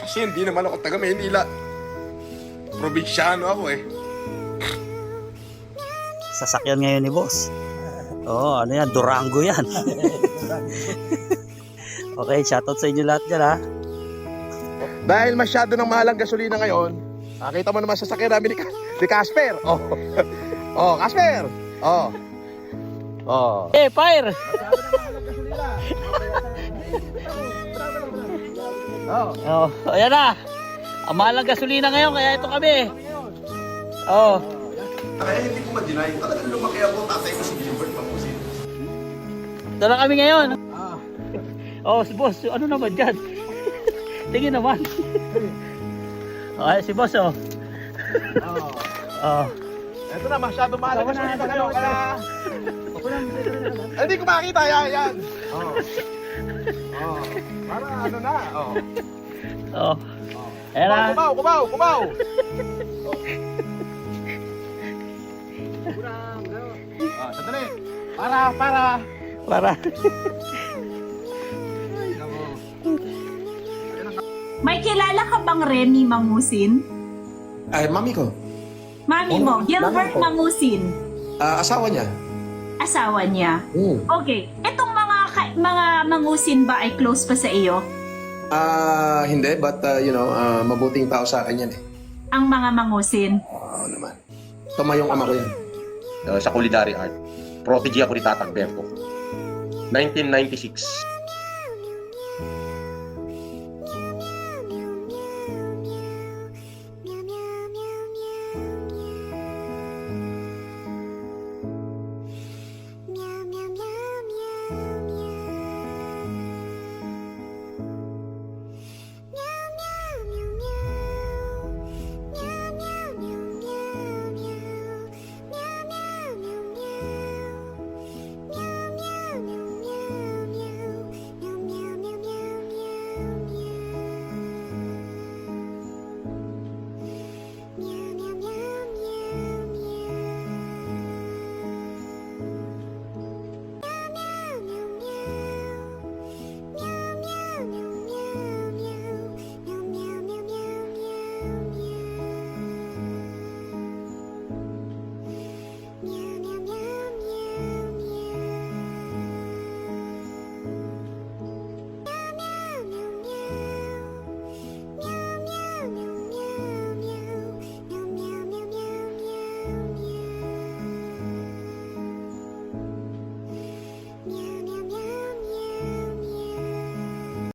Kasi hindi naman ako taga Maynila. Probinsyano ako eh. Sasakyan ngayon ni boss. Oo, ano yan? Durango yan. Okay, shoutout sa inyo lahat dyan ha. Dahil masyado ng mahal ang gasolina ngayon, nakita mo naman sa sakyan namin ni Casper. Oh. Oh, Casper. Oh. Oh. Eh, fire! Oh, ayan na. Ang mahal ng gasolina ngayon, kaya ito kami. Oh. Kaya hindi ko ma-deny, talagang lumaki ako, tatay ko si Gilbert Pamusin. Ito na kami ngayon. Oh, si boss, ano naman dyan? Tingin naman. Okay, si boss oh. Oh. Ito na, masyado mahal ang gasolina ngayon, kaya... Hindi ko makita, yan. Oh. Oh. Para ano na, oh. Oh. Ayan na. Kumaw! Ah, sandali. Para. May kilala ka bang Remy Mangusin? Ay, mami ko. Mami mo, Gilbert mami ko. Mangusin. Asawa niya. Asawa niya. Hmm. Okay, etong mga Mangusin ba ay close pa sa iyo? Hindi, but mabuting tao sa akin yan eh. Ang mga Mangusin? Oo naman. Tumayong ama ko yan. Sa culinary art. Prodigy ako ni Tatang Berto. 1996,